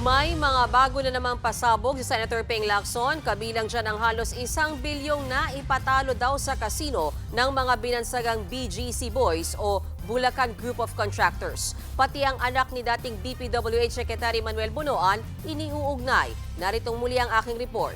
May mga bago na namang pasabog si Senator Ping Lacson, kabilang dyan ang halos 1 bilyong na ipatalo daw sa kasino ng mga binansagang BGC Boys o Bulacan Group of Contractors. Pati ang anak ni dating DPWH Secretary Manuel Bunoan iniuugnay. Naritong muli ang aking report.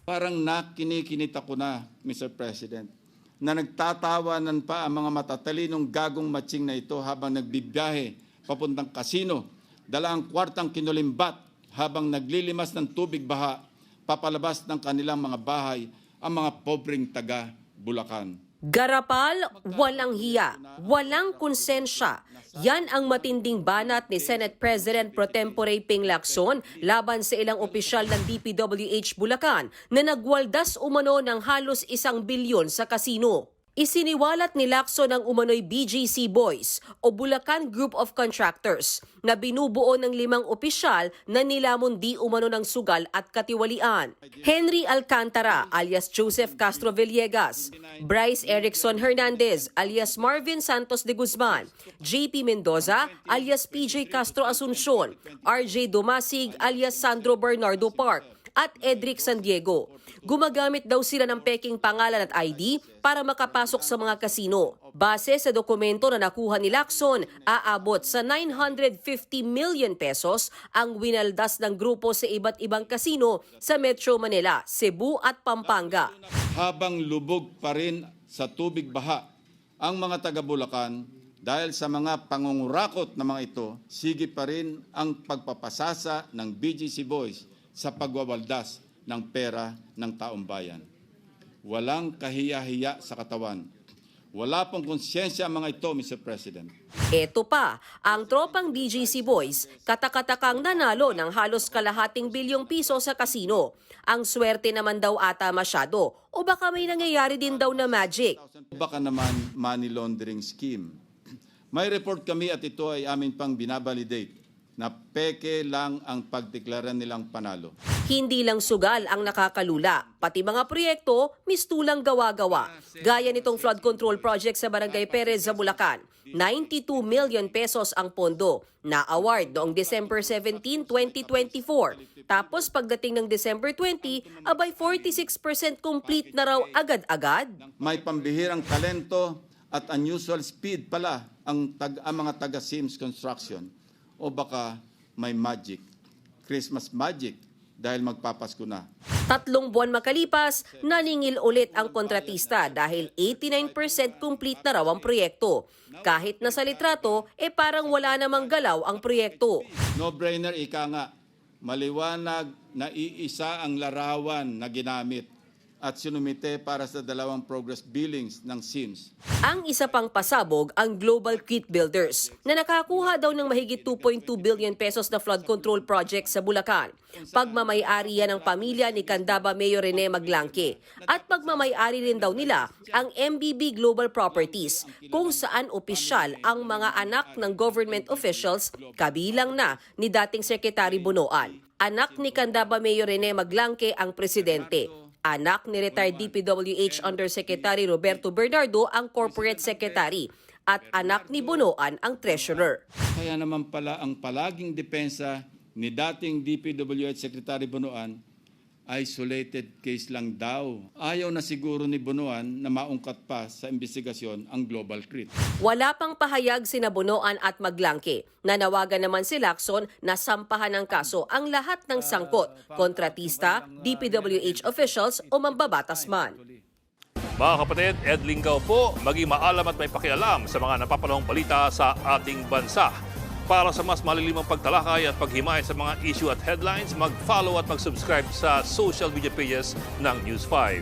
Parang nakinikinita ko na, Mr. President, na nagtatawanan pa ang mga matatalinong gagong matching na ito habang nagbibiyahe papuntang kasino, dala ang kwartang kinulimbat habang naglilimas ng tubig baha, papalabas ng kanilang mga bahay ang mga pobreng taga Bulacan. Garapal, walang hiya, walang konsensya. Yan ang matinding banat ni Senate President Pro Tempore Ping Lacson laban sa ilang opisyal ng DPWH Bulacan na nagwaldas umano ng halos 1 bilyon sa kasino. Isiniwalat ni Lacson ang umano'y BGC Boys o Bulacan Group of Contractors na binubuo ng 5 opisyal na nilamon di umano ng sugal at katiwalian. Henry Alcantara alias Joseph Castro Villegas, Bryce Erickson Hernandez alias Marvin Santos de Guzman, JP Mendoza alias PJ Castro Asuncion, RJ Domasig alias Sandro Bernardo Park, at Edric San Diego. Gumagamit daw sila ng peking pangalan at ID para makapasok sa mga kasino. Base sa dokumento na nakuha ni Lacson, aabot sa 950 million pesos ang winaldas ng grupo sa iba't ibang kasino sa Metro Manila, Cebu at Pampanga. Habang lubog pa rin sa tubig baha ang mga taga Bulacan, dahil sa mga pangungurakot na mga ito, sige pa rin ang pagpapasasa ng BGC Boys sa pagwawaldas ng pera ng taong bayan. Walang kahiya-hiya sa katawan. Wala pong konsyensya ang mga ito, Mr. President. Ito pa, ang tropang BGC Boys katakatakang nanalo ng halos kalahating bilyong piso sa kasino. Ang swerte naman daw ata masyado o baka may nangyayari din daw na magic. Baka naman money laundering scheme. May report kami at ito ay amin pang binabalidate na peke lang ang pagdeklara nilang panalo. Hindi lang sugal ang nakakalula, pati mga proyekto mistulang gawa-gawa. Gaya nitong flood control project sa Barangay Perez sa Bulacan. 92 million pesos ang pondo, na-award noong December 17, 2024. Tapos pagdating ng December 20, abay 46% complete na raw agad-agad. May pambihirang talento at unusual speed pala ang mga taga-Sims Construction. O baka may magic, Christmas magic, dahil magpapasko na. 3 buwan makalipas, naningil ulit ang kontratista dahil 89% complete na raw ang proyekto. Kahit nasa litrato, parang wala namang galaw ang proyekto. No-brainer, ika nga, maliwanag na iisa ang larawan na ginamit at sinumite para sa 2 progress billings ng SIMS. Ang isa pang pasabog ang Global Kit Builders na nakakuha daw ng mahigit 2.2 billion pesos na flood control project sa Bulacan. Pagmamay-ari yan ng pamilya ni Candaba Mayor Rene Maglangke at pagmamay-ari rin daw nila ang MBB Global Properties kung saan opisyal ang mga anak ng government officials kabilang na ni dating Secretary Bunoan. Anak ni Candaba Mayor Rene Maglangke ang presidente. Anak ni retired DPWH Undersecretary Roberto Bernardo ang Corporate Secretary at anak ni Bunoan ang Treasurer. Kaya naman pala ang palaging depensa ni dating DPWH Secretary Bunoan, isolated case lang daw. Ayaw na siguro ni Bunoan na maungkat pa sa investigasyon ang Global Crit. Wala pang pahayag sina Bunoan at Maglangke. Nanawagan naman si Lacson na sampahan ng kaso ang lahat ng sangkot, kontratista, DPWH officials o mambabatas man. Mga kapatid, Ed Lingaw po, maging maalam at may pakialam sa mga napapanahong balita sa ating bansa. Para sa mas malilimang pagtalakay at paghimay sa mga issue at headlines, mag-follow at mag-subscribe sa social media pages ng News 5.